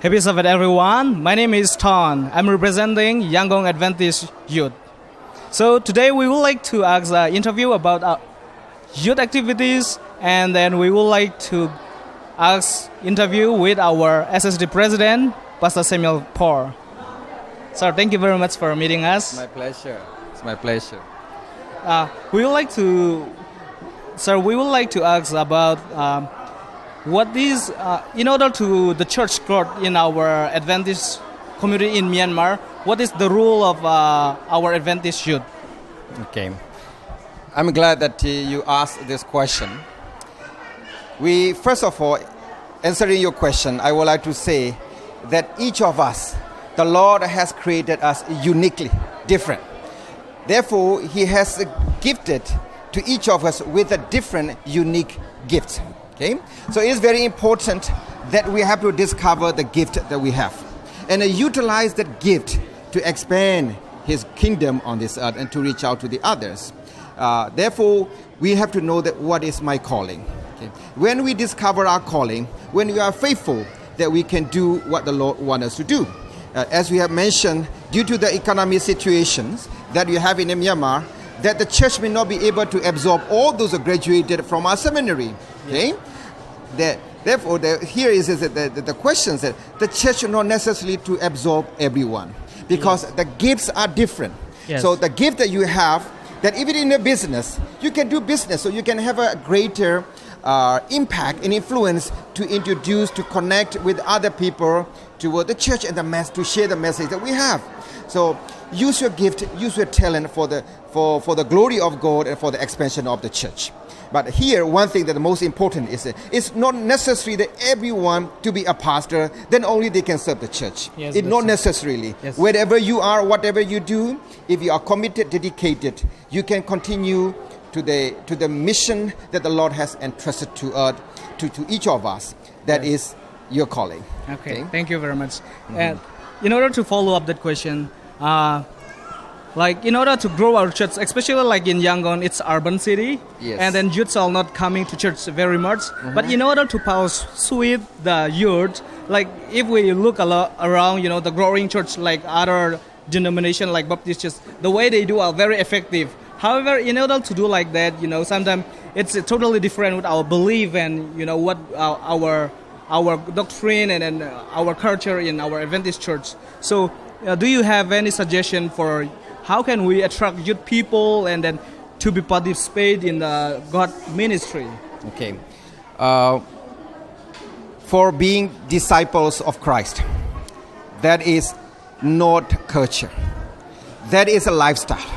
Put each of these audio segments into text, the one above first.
Happy Sabbath, everyone. My name is Ton. I'm representing Yangon Adventist Youth. So today we would like to ask an interview about youth activities, and then we would like to ask interview with our SSD president, Pastor Samuel Paul. Sir, thank you very much for meeting us. My pleasure. It's my pleasure. We would like to ask about what is, in order to the church growth in our Adventist community in Myanmar, what is the role of our Adventist youth? Okay. I'm glad that you asked this question. First of all, answering your question, I would like to say that each of us, the Lord has created us uniquely different. Therefore, He has gifted to each of us with a different, unique gift. Okay? So it is very important that we have to discover the gift that we have and utilize that gift to expand His kingdom on this earth and to reach out to the others. Therefore, we have to know that what is my calling. Okay? When we discover our calling, when we are faithful, that we can do what the Lord wants us to do. As we have mentioned, due to the economic situations that we have in Myanmar, that the church may not be able to absorb all those who graduated from our seminary. Okay? Therefore, here is the question that the church should not necessarily to absorb everyone because the gifts are different. Yes. So the gift that you have, that even in a business, you can do business, so you can have a greater impact and influence to introduce, to connect with other people toward the church and to share the message that we have. So use your gift, use your talent for the glory of God and for the expansion of the church. But here, one thing that the most important is it's not necessary that everyone to be a pastor, then only they can serve the church. Yes, It's not necessarily. Yes. Wherever you are, whatever you do, if you are committed, dedicated, you can continue to the mission that the Lord has entrusted to us, to each of us. That is your calling. Okay, thank you very much. And in order to follow up that question, in order to grow our church, especially like in Yangon, it's urban city, Yes. and then youths are not coming to church very much. But in order to persuade the youth, like if we look a lot around, the growing church like other denomination like Baptist church, the way they do are very effective. However, in order to do like that, sometimes it's totally different with our belief and what our doctrine and our culture in our Adventist church. So, do you have any suggestion for how can we attract youth people and then to be participate in the God ministry? Okay. For being disciples of Christ, that is not culture. That is a lifestyle.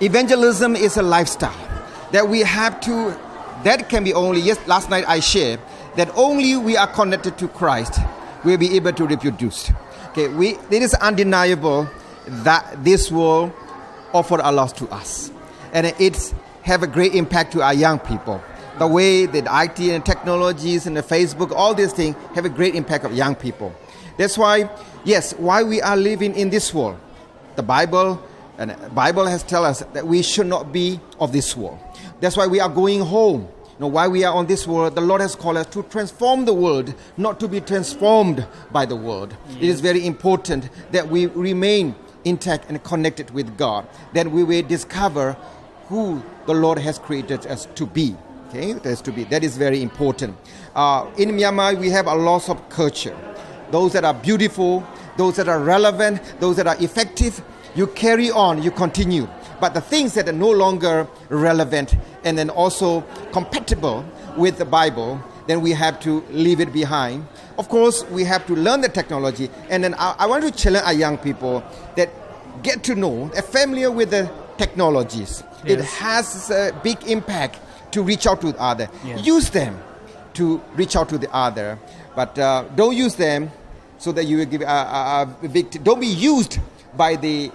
Evangelism is a lifestyle that we have to, that can be only, yes, last night I shared, that only we are connected to Christ, we'll be able to reproduce. Okay, it is undeniable that this will offer a lot to us. And it's have a great impact to our young people. The way that IT and technologies and the Facebook, all these things have a great impact on young people. That's why, why we are living in this world. The Bible has told us that we should not be of this world. That's why we are going home. Why we are on this world, the Lord has called us to transform the world, not to be transformed by the world. Yes. It is very important that we remain intact and connected with God. Then we will discover who the Lord has created us to be. Okay, that is very important. In Myanmar, we have a lot of culture. Those that are beautiful, those that are relevant, those that are effective. You carry on, you continue. But the things that are no longer relevant and then also compatible with the Bible, then we have to leave it behind. Of course, we have to learn the technology. And then I want to challenge our young people that get to know, familiar with the technologies. Yes. It has a big impact to reach out to the other. Yes. Use them to reach out to the other. But don't use them so that you will give a big... Don't be used by the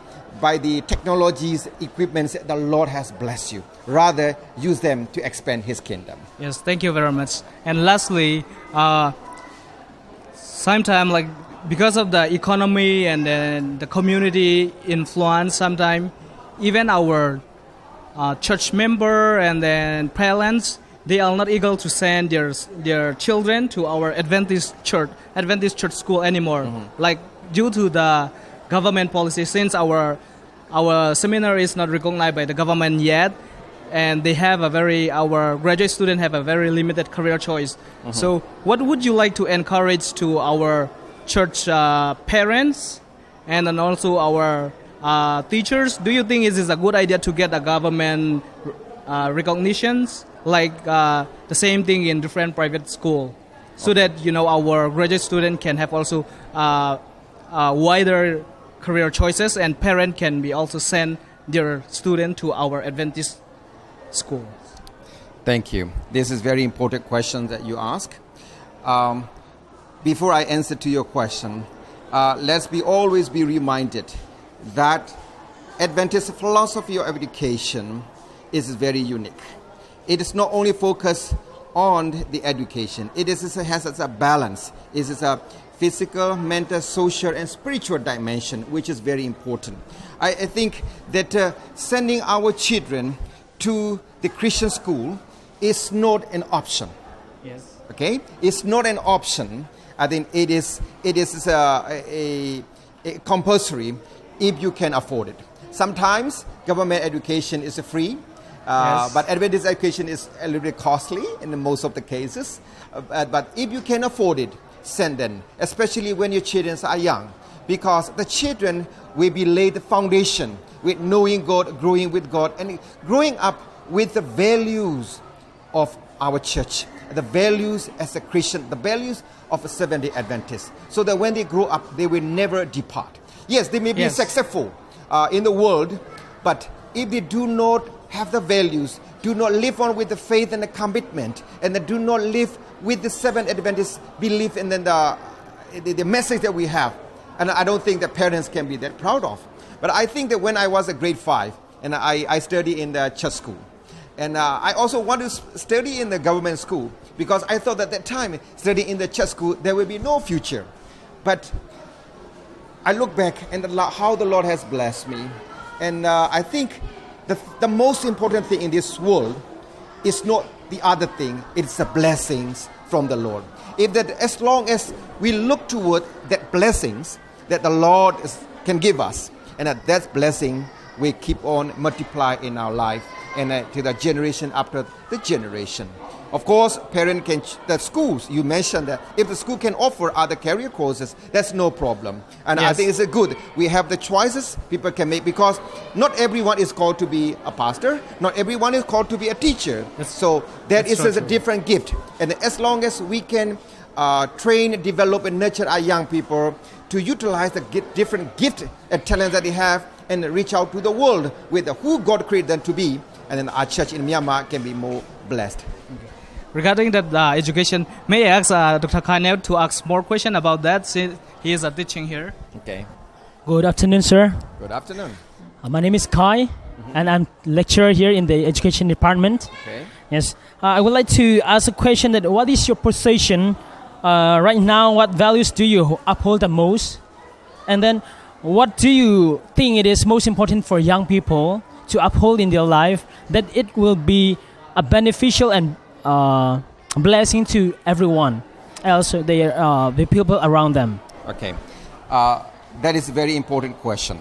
technologies, equipments that the Lord has blessed you. Rather, use them to expand His kingdom. Yes, thank you very much. And lastly, sometimes because of the economy and then the community influence, sometimes even our church member and then parents they are not eager to send their children to our Adventist church school anymore. Like due to the government policy, since our seminary is not recognized by the government yet, and they have our graduate students have a very limited career choice. So what would you like to encourage to our church parents and then also our teachers? Do you think it is a good idea to get a government recognitions like the same thing in different private school, so that our graduate student can have also wider career choices, and parent can be also send their student to our Adventist school? Thank you. This is very important question that you ask. Before I answer to your question, let's always be reminded that Adventist philosophy of education is very unique. It is not only focused on the education. It has a balance. It is a physical, mental, social, and spiritual dimension, which is very important. I think that sending our children to the Christian school is not an option. Yes. Okay, it's not an option. I think it is a compulsory if you can afford it. Sometimes government education is free. Yes. But Adventist education is a little bit costly in most of the cases. But if you can afford it, send them, especially when your children are young, because the children will be laid the foundation with knowing God, growing with God, and growing up with the values of our church, the values as a Christian, the values of a Seventh-day Adventist, so that when they grow up, they will never depart. Yes, they may be successful in the world, but if they do not have the values, do not live on with the faith and the commitment, and they do not live with the Seventh Adventist belief and then the message that we have, and I don't think that parents can be that proud of. But I think that when I was a grade 5, and I studied in the church school, and I also wanted to study in the government school, because I thought at that time, studying in the church school, there will be no future. But I look back and how the Lord has blessed me, and I think the most important thing in this world is not the other thing, it's the blessings from the Lord. As long as we look toward that blessings that the Lord can give us, and that blessing will keep on multiply in our life, and to the generation after the generation. Of course, the schools, you mentioned that if the school can offer other career courses, that's no problem. And I think it's good. We have the choices people can make, because not everyone is called to be a pastor. Not everyone is called to be a teacher. So that is a different gift. And as long as we can train, develop, and nurture our young people to utilize the different gift and talent that they have, and reach out to the world with who God created them to be, and then our church in Myanmar can be more blessed. Regarding that education, may I ask Dr. Karnel to ask more question about that, since he is teaching here? Okay. Good afternoon, sir. Good afternoon. My name is Kai, and I'm lecturer here in the education department. Okay. Yes. I would like to ask a question that what is your position right now? What values do you uphold the most? And then what do you think it is most important for young people to uphold in their life, that it will be a beneficial and blessing to everyone else, the people around them? Okay. That is a very important question.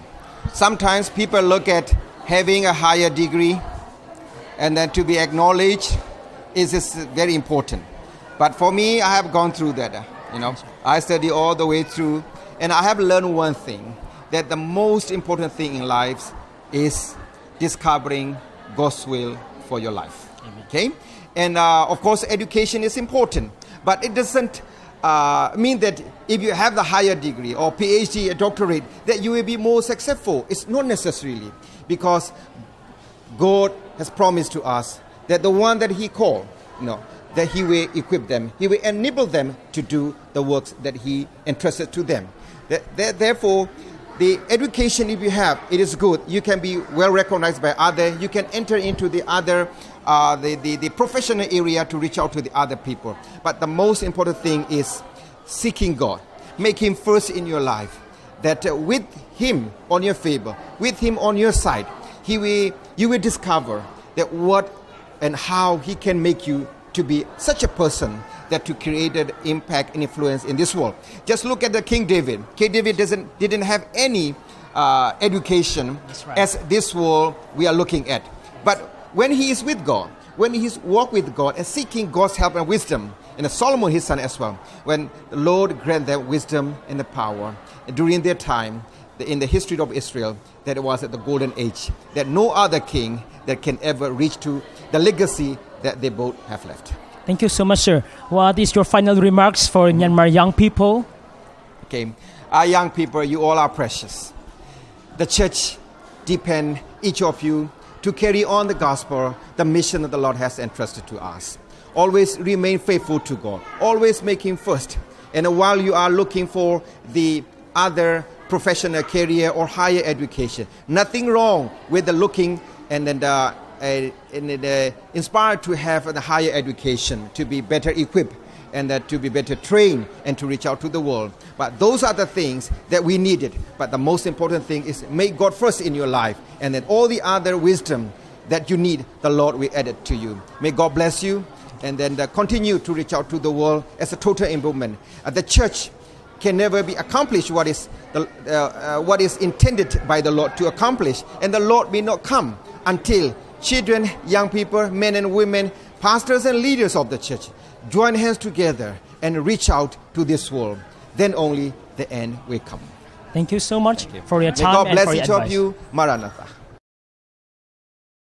Sometimes people look at having a higher degree and then to be acknowledged is very important. But for me, I have gone through that. I study all the way through, and I have learned one thing, that the most important thing in life is discovering God's will for your life. Amen. Okay? And of course, education is important, but it doesn't mean that if you have the higher degree or PhD, a doctorate, that you will be more successful. It's not necessarily, because God has promised to us that the one that He called, that He will equip them, He will enable them to do the works that He entrusted to them. Therefore, the education, if you have, it is good. You can be well recognized by others. You can enter into the other, the professional area to reach out to the other people. But the most important thing is seeking God. Make Him first in your life. That with Him on your favor, with Him on your side, you will discover that what and how He can make you to be such a person that to create an impact and influence in this world. Just look at the King David. King David didn't have any education right. as this world we are looking at. But when he is with God, when he's walk with God and seeking God's help and wisdom, and Solomon his son as well, when the Lord grant them wisdom and the power, and during their time, in the history of Israel, that it was at the golden age, that no other king that can ever reach to the legacy that they both have left. Thank you so much, sir. What is your final remarks for Myanmar young people? Okay, our young people, you all are precious. The church depends each of you to carry on the gospel, the mission that the Lord has entrusted to us. Always remain faithful to God. Always make Him first. And while you are looking for the other professional career or higher education, nothing wrong with the looking and then inspired to have a higher education, to be better equipped and to be better trained and to reach out to the world. But those are the things that we needed. But the most important thing is make God first in your life, and then all the other wisdom that you need, the Lord will add it to you. May God bless you, and then continue to reach out to the world as a total improvement. The church can never be accomplished what is intended by the Lord to accomplish, and the Lord may not come until children, young people, men and women, pastors and leaders of the church join hands together and reach out to this world. Then only the end will come. Thank you so much for your May time God and bless for your each advice. of you. Maranatha.